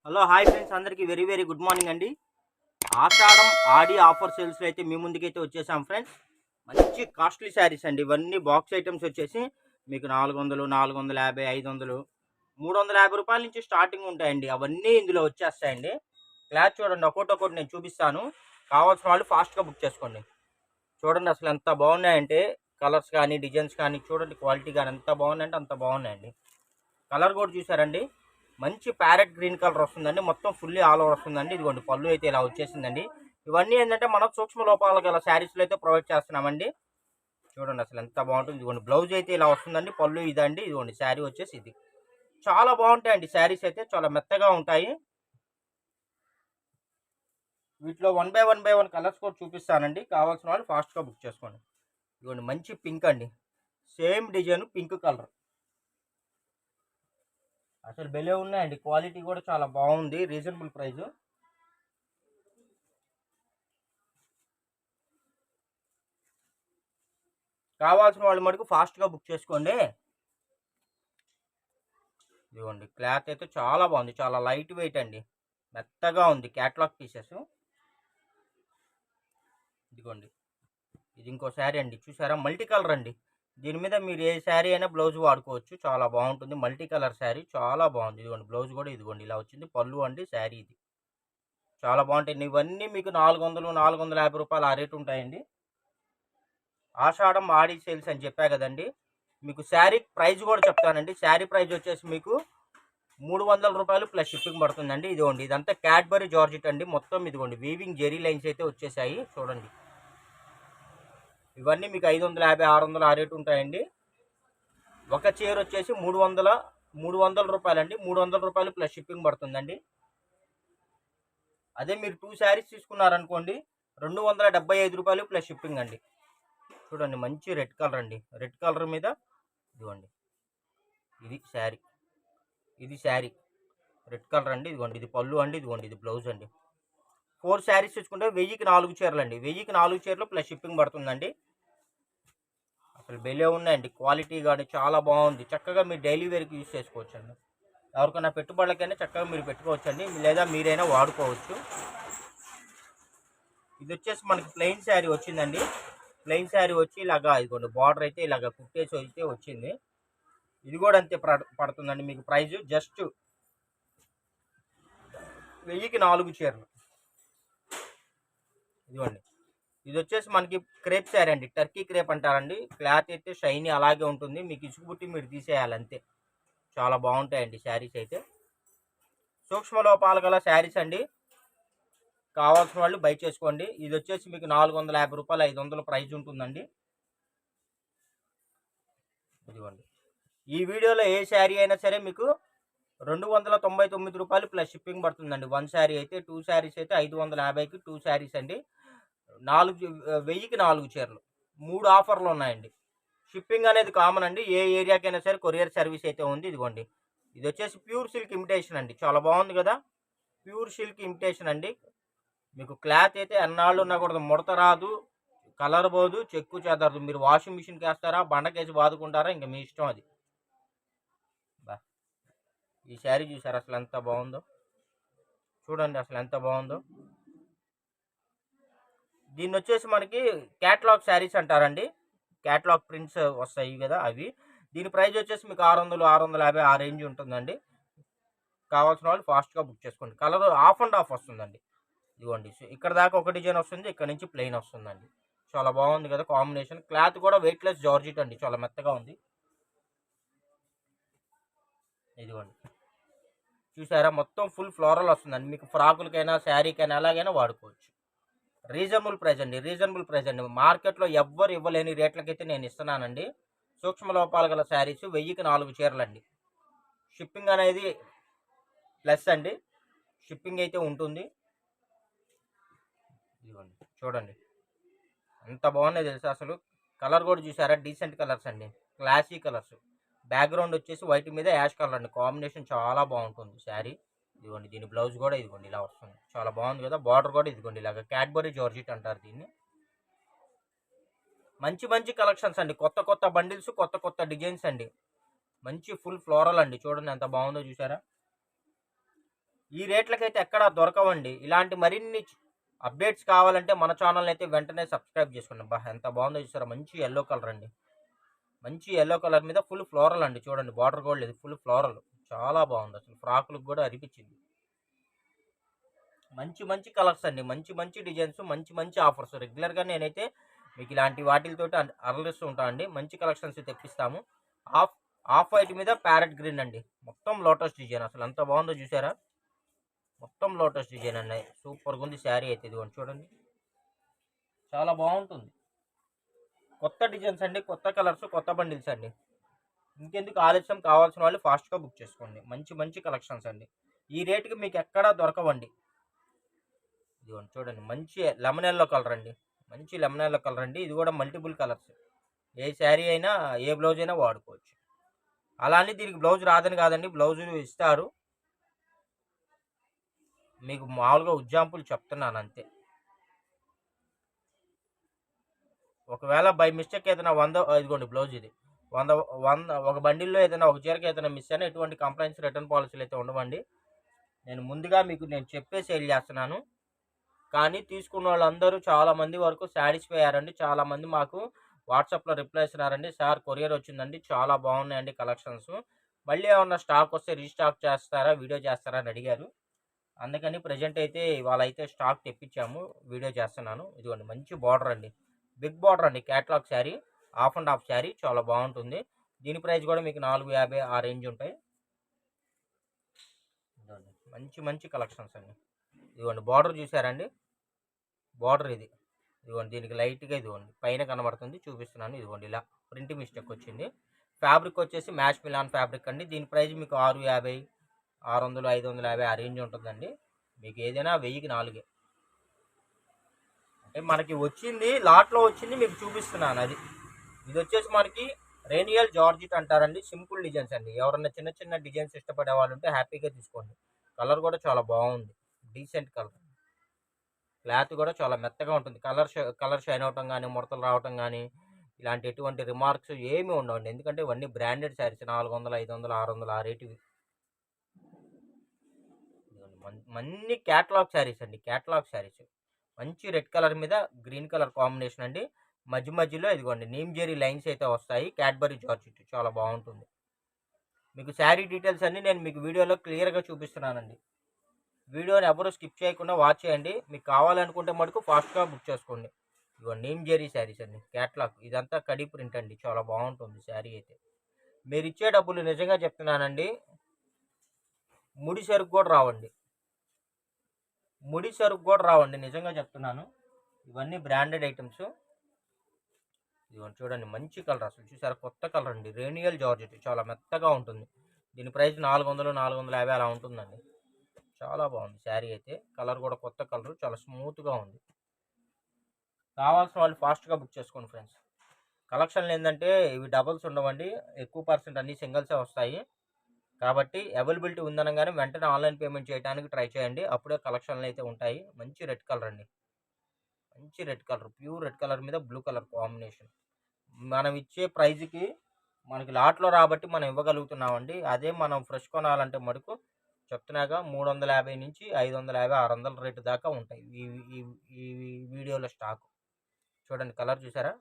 Hello hi friends, అందరికీ very very good morning అండి. ఆషాఢం ఆడి offer సేల్స్లో అయితే మీ ముందుకైతే వచ్చేసాం ఫ్రెండ్స్. మంచి కాస్ట్లీ శారీస్ అండి. ఇవన్నీ బాక్స్ ఐటమ్స్ వచ్చేసి మీకు 400, 450, 500, 350 రూపాయల నుంచి స్టార్టింగ్ ఉంటాయండి. అవన్నీ ఇందులో వచ్చేస్తాయండి. క్లాత్ చూడండి, ఒక్కొక్కటి నేను చూపిస్తాను. కావాల్సిన వాళ్ళు ఫాస్ట్గా బుక్ చేసుకోండి. చూడండి అసలు ఎంత బాగున్నాయంటే, కలర్స్ కానీ డిజైన్స్ కానీ చూడండి, క్వాలిటీ కానీ ఎంత బాగున్నాయంటే అంత బాగున్నాయండి. కలర్ కూడా చూసారండి, మంచి ప్యారెట్ గ్రీన్ కలర్ వస్తుందండి. మొత్తం ఫుల్లీ ఆల్ ఓవర్ వస్తుందండి. ఇదిగోండి పళ్ళు అయితే ఇలా వచ్చేసిందండి. ఇవన్నీ ఏంటంటే మనం సూక్ష్మ లోపాలు గల శారీస్లో అయితే ప్రొవైడ్ చేస్తున్నామండి. చూడండి అసలు ఎంత బాగుంటుంది. ఇదిగోండి బ్లౌజ్ అయితే ఇలా వస్తుందండి. పళ్ళు ఇదండి. ఇదిగోండి శారీ వచ్చేసి ఇది. చాలా బాగుంటాయండి శారీస్ అయితే, చాలా మెత్తగా ఉంటాయి. వీటిలో 1 బై 1 కలర్స్ కూడా చూపిస్తానండి. కావాల్సిన వాళ్ళు ఫాస్ట్గా బుక్ చేసుకోండి. ఇదిగోండి మంచి పింక్ అండి, సేమ్ డిజైన్ పింక్ కలర్. అసలు భలే ఉన్నాయండి. క్వాలిటీ కూడా చాలా బాగుంది, రీజనబుల్ ప్రైస్. కావాల్సిన వాళ్ళు మటుకు ఫాస్ట్గా బుక్ చేసుకోండి. ఇదిగోండి క్లాత్ అయితే చాలా బాగుంది, చాలా లైట్ వెయిట్ అండి, మెత్తగా ఉంది. Catalogue pieces. ఇదిగోండి ఇది ఇంకో శారీ అండి, చూసారా? మల్టీ కలర్ అండి. దీని మీద మీరు ఏ శారీ అయినా బ్లౌజ్ వాడుకోవచ్చు. చాలా బాగుంటుంది. మల్టీ కలర్ శారీ చాలా బాగుంది. ఇదిగోండి బ్లౌజ్ కూడా ఇదిగోండి ఇలా వచ్చింది. పళ్ళు అండి శారీ ఇది. చాలా బాగుంటాయి. ఇవన్నీ మీకు 400, 450 రూపాయలు ఆ రేటు ఉంటాయండి. ఆషాఢం ఆడి సేల్స్ అని చెప్పా కదండి. మీకు శారీ ప్రైస్ కూడా చెప్తానండి. శారీ ప్రైస్ వచ్చేసి మీకు 300 రూపాయలు ప్లస్ షిప్పింగ్ పడుతుందండి. ఇదిగోండి ఇదంతా క్యాడ్బరీ జార్జెట్ అండి. మొత్తం ఇదిగోండి వీవింగ్ జెరీ లైన్స్ అయితే వచ్చేసాయి చూడండి. ఇవన్నీ మీకు 550, 600 ఆ రేటు ఉంటాయండి. ఒక చీర వచ్చేసి 300 రూపాయలండి. 300 రూపాయలు ప్లస్ షిప్పింగ్ పడుతుందండి. అదే మీరు 2 శారీస్ తీసుకున్నారనుకోండి, 275 రూపాయలు ప్లస్ షిప్పింగ్ అండి. చూడండి మంచి రెడ్ కలర్ అండి. రెడ్ కలర్ మీద ఇదిగోండి ఇది శారీ. ఇది శారీ రెడ్ కలర్ అండి. ఇదిగోండి ఇది పళ్ళు అండి. ఇదిగోండి ఇది బ్లౌజ్ అండి. 4 శారీస్ తెచ్చుకుంటే 1000కి 4 చీరలు అండి. 1000కి 4 చీరలు ప్లస్ షిప్పింగ్ పడుతుందండి. అసలు బెలే ఉన్నాయండి. క్వాలిటీ కానీ చాలా బాగుంది. చక్కగా మీరు డైలీ వేర్కి యూజ్ చేసుకోవచ్చు అండి. ఎవరికైనా పెట్టుబడులకైనా చక్కగా మీరు పెట్టుకోవచ్చు అండి, లేదా మీరైనా వాడుకోవచ్చు. ఇది వచ్చేసి మనకి ప్లెయిన్ శారీ వచ్చిందండి. ప్లెయిన్ శారీ వచ్చి ఇలాగా ఇదిగోండి బార్డర్ అయితే ఇలాగ కుట్టేసి అయితే వచ్చింది. ఇది కూడా అంతే పడుతుందండి మీకు ప్రైజు. జస్ట్ 1000కి 4 చీరలు. ఇదిగోండి ఇది వచ్చేసి మనకి క్రేప్ శారీ అండి. టర్కీ క్రేప్ అంటారండి. క్లాత్ అయితే షైనీ అలాగే ఉంటుంది. మీకు ఇసుకుబుట్టి మీరు తీసేయాలి అంతే. చాలా బాగుంటాయండి శారీస్ అయితే. సూక్ష్మ లోపాలు గల శారీస్ అండి. కావాల్సిన వాళ్ళు బై చేసుకోండి. ఇది వచ్చేసి మీకు 450 రూపాయలు, 500 ప్రైజ్ ఉంటుందండి. ఇదిగోండి ఈ వీడియోలో ఏ శారీ అయినా సరే మీకు 299 రూపాయలు ప్లస్ షిప్పింగ్ పడుతుందండి. 1 శారీ అయితే. 2 శారీస్ అయితే 550కి 2 శారీస్ అండి. 1000కి 4 చీరలు. 3 ఆఫర్లు ఉన్నాయండి. షిప్పింగ్ అనేది కామన్ అండి. ఏ ఏరియాకైనా సరే కొరియర్ సర్వీస్ అయితే ఉంది. ఇదిగోండి ఇది వచ్చేసి ప్యూర్ సిల్క్ ఇమిటేషన్ అండి. చాలా బాగుంది కదా, ప్యూర్ సిల్క్ ఇమిటేషన్ అండి. మీకు క్లాత్ అయితే ఎన్నాళ్ళు ఉన్నా కూడా ముడత రాదు, కలర్ పోదు, చెక్కు చెదరదు. మీరు వాషింగ్ మిషన్కి వేస్తారా, బండకేసి బాదుకుంటారా, ఇంకా మీ ఇష్టం అది. ఈ శారీ చూసారు అసలు ఎంత బాగుందో. చూడండి అసలు ఎంత బాగుందో. దీన్ని వచ్చేసి మనకి క్యాటలాగ్ శారీస్ అంటారండి. క్యాటలాగ్ ప్రింట్స్ వస్తాయి కదా అవి. దీని ప్రైస్ వచ్చేసి మీకు 600, 650 ఆ రేంజ్ ఉంటుందండి. కావాల్సిన వాళ్ళు ఫాస్ట్గా బుక్ చేసుకోండి. కలర్ ఆఫ్ అండ్ ఆఫ్ వస్తుందండి. ఇదిగోండి ఇక్కడ దాకా ఒక డిజైన్ వస్తుంది, ఇక్కడ నుంచి ప్లెయిన్ వస్తుందండి. చాలా బాగుంది కదా కాంబినేషన్. క్లాత్ కూడా వెయిట్లెస్ జార్జెట్ అండి, చాలా మెత్తగా ఉంది. ఇదిగోండి చూసారా, మొత్తం ఫుల్ ఫ్లోరల్ వస్తుందండి. మీకు ఫ్రాకులకైనా శారీకైనా ఎలాగైనా వాడుకోవచ్చు. రీజనబుల్ ప్రైస్ అండి, రీజనబుల్ ప్రైస్ అండి. మార్కెట్లో ఎవ్వరు ఇవ్వలేని రేట్లకైతే నేను ఇస్తున్నానండి. సూక్ష్మ లోపాలు గల శారీస్ 1000కి 4 చీరలండి. షిప్పింగ్ అనేది ప్లస్ అండి, షిప్పింగ్ అయితే ఉంటుంది. ఇదిగోండి చూడండి ఎంత బాగున్నాయి తెలుసా అసలు. కలర్ కూడా చూసారా, డీసెంట్ కలర్స్ అండి, క్లాసీ కలర్స్. బ్యాక్గ్రౌండ్ వచ్చేసి వైట్ మీద యాష్ కలర్ అండి. కాంబినేషన్ చాలా బాగుంటుంది శారీ. ఇదిగోండి దీని బ్లౌజ్ కూడా ఇదిగోండి ఇలా వస్తుంది. చాలా బాగుంది కదా. బార్డర్ కూడా ఇదిగోండి ఇలాగ క్యాడ్బరీ జార్జెట్ అంటారు దీన్ని. మంచి మంచి కలెక్షన్స్ అండి. కొత్త కొత్త బండిల్స్, కొత్త కొత్త డిజైన్స్ అండి. మంచి ఫుల్ ఫ్లోరల్ అండి. చూడండి ఎంత బాగుందో చూసారా. ఈ రేట్లకైతే ఎక్కడా దొరకవండి. ఇలాంటి మరిన్ని అప్డేట్స్ కావాలంటే మన ఛానల్ని అయితే వెంటనే సబ్స్క్రైబ్ చేసుకోండి. ఎంత బాగుందో చూసారా, మంచి ఎల్లో కలర్ అండి. మంచి ఎల్లో కలర్ మీద ఫుల్ ఫ్లోరల్ అండి. చూడండి, బార్డర్ కూడా లేదు, ఫుల్ ఫ్లోరల్. చాలా బాగుంది అసలు, ఫ్రాకులకు కూడా అరిపించింది. మంచి మంచి కలర్స్ అండి, మంచి మంచి డిజైన్స్, మంచి మంచి ఆఫర్స్. రెగ్యులర్గా నేనైతే మీకు ఇలాంటి వాటితో అరలిస్తూ ఉంటానండి. మంచి కలెక్షన్స్ తెప్పిస్తాము. ఆఫ్ వైట్ మీద ప్యారెట్ గ్రీన్ అండి, మొత్తం లోటస్ డిజైన్. అసలు ఎంత బాగుందో చూసారా, మొత్తం లోటస్ డిజైన్ అండి. సూపర్గా ఉంది శారీ అయితే. ఇదిగోండి చూడండి, చాలా బాగుంటుంది. కొత్త డిజైన్స్ అండి, కొత్త కలర్స్, కొత్త బండిల్స్ అండి. ఇంకెందుకు ఆలస్యం, కావాల్సిన వాళ్ళు ఫాస్ట్గా బుక్ చేసుకోండి. మంచి మంచి కలెక్షన్స్ అండి. ఈ రేటుకి మీకు ఎక్కడా దొరకవండి. ఇదిగోండి చూడండి, మంచి లెమన్ ఎల్లో కలర్ అండి, మంచి లెమన్ ఎల్లో కలర్ అండి. ఇది కూడా మల్టిపుల్ కలర్స్. ఏ శారీ అయినా, ఏ బ్లౌజ్ అయినా వాడుకోవచ్చు. అలానే దీనికి బ్లౌజ్ రాదని కాదండి, బ్లౌజ్ ఇస్తారు. మీకు మామూలుగా ఎగ్జాంపుల్ చెప్తున్నాను అంతే. ఒకవేళ బై మిస్టేక్ ఏదైనా 100, ఇదిగోండి బ్లౌజ్ ఇది 100 ఒక బండిల్లో ఏదైనా ఒక చీరకి ఏదైనా మిస్ అయినా ఎటువంటి కంప్లైంట్స్, రిటర్న్ పాలసీలు అయితే ఉండవండి. నేను ముందుగా మీకు చెప్పే సేల్ చేస్తున్నాను. కానీ తీసుకున్న వాళ్ళందరూ చాలామంది వరకు సాటిస్ఫై అయ్యారండి. చాలామంది మాకు వాట్సాప్లో రిప్లై ఇస్తున్నారండి, సార్ కొరియర్ వచ్చిందండి, చాలా బాగున్నాయండి కలెక్షన్స్, మళ్ళీ ఏమన్నా స్టాక్ వస్తే రీస్టాక్ చేస్తారా, వీడియో చేస్తారా అని అడిగారు. అందుకని ప్రజెంట్ అయితే వాళ్ళైతే స్టాక్ తెప్పించాము, వీడియో చేస్తున్నాను. ఇదిగోండి మంచి బార్డర్ అండి, బిగ్ బార్డర్ అండి, catalogue sari, half and half sari, చాలా బాగుంటుంది. దీని ప్రైస్ కూడా మీకు 450 ఆ రేంజ్ ఉంటాయి. మంచి మంచి కలెక్షన్స్ అండి. ఇదిగోండి బార్డర్ చూసారండి, బార్డర్ ఇది. ఇదిగోండి దీనికి లైట్గా ఇదిగోండి పైన కనబడుతుంది, చూపిస్తున్నాను. ఇదిగోండి ఇలా ప్రింట్ మిస్టేక్ వచ్చింది. ఫ్యాబ్రిక్ వచ్చేసి మ్యాచ్ మిలాన్ ఫ్యాబ్రిక్ అండి. దీని ప్రైస్ మీకు 650, 600, 550 ఆ రేంజ్ ఉంటుందండి. మీకు ఏదైనా 1000కి 4. అంటే మనకి వచ్చింది లాట్లో వచ్చింది మీకు చూపిస్తున్నాను అది. ఇది వచ్చేసి మనకి రేనియల్ జార్జిట్ అంటారండి, సింపుల్ డిజైన్స్ అండి. ఎవరన్నా చిన్న చిన్న డిజైన్స్ ఇష్టపడే వాళ్ళు ఉంటే హ్యాపీగా తీసుకోండి. కలర్ కూడా చాలా బాగుంది, డీసెంట్ కలర్. క్లాత్ కూడా చాలా మెత్తగా ఉంటుంది. కలర్ షైన్ అవటం కానీ, ముడతలు రావటం కానీ, ఇలాంటి ఎటువంటి రిమార్క్స్ ఏమీ ఉండవండి. ఎందుకంటే ఇవన్నీ బ్రాండెడ్ శారీస్, 400, 500, 600 ఆ రేటువి. అన్ని క్యాటలాగ్ శారీస్ అండి, క్యాటలాగ్ శారీస్. మంచి రెడ్ కలర్ మీద గ్రీన్ కలర్ కాంబినేషన్ అండి. మధ్య మధ్యలో ఇదిగోండి నీమ్ జెరీ లైన్స్ అయితే వస్తాయి. క్యాడ్బరీ జార్జెట్ చాలా బాగుంటుంది. మీకు శారీ డీటెయిల్స్ అన్నీ నేను మీకు వీడియోలో క్లియర్గా చూపిస్తున్నానండి. వీడియోని ఎవరు స్కిప్ చేయకుండా వాచ్ చేయండి. మీకు కావాలనుకుంటే మటుకు ఫాస్ట్గా బుక్ చేసుకోండి. ఇదిగో నీమ్ జెరీ శారీస్ అండి, క్యాట్లాగ్. ఇదంతా కడీ ప్రింట్ అండి, చాలా బాగుంటుంది శారీ అయితే. మీరు ఇచ్చే డబ్బులు నిజంగా చెప్తున్నానండి, ముడి సరుకు కూడా రావండి, ముడి సరుకు కూడా రావండి, నిజంగా చెప్తున్నాను. ఇవన్నీ బ్రాండెడ్ ఐటమ్స్. ఇదిగోండి చూడండి, మంచి కలర్. అసలు చూసారా, కొత్త కలర్ అండి, రేనియల్ జార్జెట్, చాలా మెత్తగా ఉంటుంది. దీని ప్రైస్ 400, 450 అలా ఉంటుందండి. చాలా బాగుంది శారీ అయితే. కలర్ కూడా కొత్త కలర్, చాలా స్మూత్గా ఉంది. కావాల్సిన వాళ్ళు ఫాస్ట్గా బుక్ చేసుకోండి ఫ్రెండ్స్. కలెక్షన్లు ఏంటంటే ఇవి డబుల్స్ ఉండవండి, ఎక్కువ పర్సెంట్ అన్ని సింగిల్సే వస్తాయి. కాబట్టి అవైలబిలిటీ ఉందనగానే వెంటనే ఆన్లైన్ పేమెంట్ చేయడానికి ట్రై చేయండి, అప్పుడే కలెక్షన్లు అయితే ఉంటాయి. మంచి రెడ్ కలర్ అండి, మంచి red colour, pure red colour మీద బ్లూ కలర్ కాంబినేషన్. మనం ఇచ్చే ప్రైజ్కి మనకి లాట్లో రాబట్టి మనం ఇవ్వగలుగుతున్నామండి. అదే మనం ఫ్రెష్ కొనాలంటే మటుకు చెప్తున్నాగా 350 నుంచి 550, 600 రేటు దాకా ఉంటాయి ఈ వీడియోలో స్టాక్. చూడండి కలర్ చూసారా,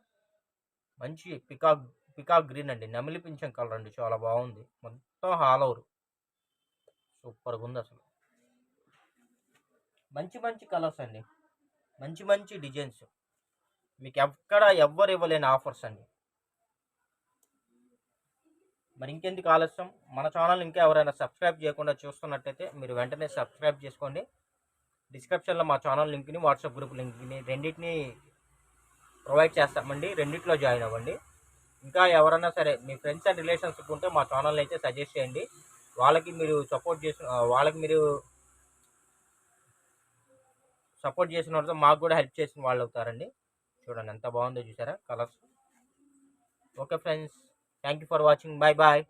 మంచి పికాక్ గ్రీన్ అండి, నెమలి పింఛం కలర్ అండి, చాలా బాగుంది. మొత్తం హాల్ ఓవర్ సూపర్గా ఉంది అసలు. మంచి మంచి కలర్స్ అండి, మంచి మంచి డిజైన్స్, మీకు ఎవ్వరు ఇవ్వలేని ఆఫర్స్ అండి. మరి ఇంకెందుకు ఆలస్యం, మన ఛానల్ ఇంకా ఎవరైనా సబ్స్క్రైబ్ చేయకుండా చూస్తున్నట్టయితే మీరు వెంటనే సబ్స్క్రైబ్ చేసుకోండి. డిస్క్రిప్షన్లో మా ఛానల్ లింక్ని, వాట్సాప్ గ్రూప్ లింక్ని రెండింటిని ప్రొవైడ్ చేస్తామండి, రెండిట్లో జాయిన్ అవ్వండి. ఇంకా ఎవరైనా సరే మీ ఫ్రెండ్స్ అండ్ రిలేషన్స్ ఉంటే మా ఛానల్ని అయితే సజెస్ట్ చేయండి. వాళ్ళకి మీరు సపోర్ట్ చేసిన వాళ్ళతో మాకు కూడా హెల్ప్ చేసిన వాళ్ళు అవుతారండి. చూడండి ఎంత బాగుందో చూసారా colours. Okay friends, thank you for watching, bye bye.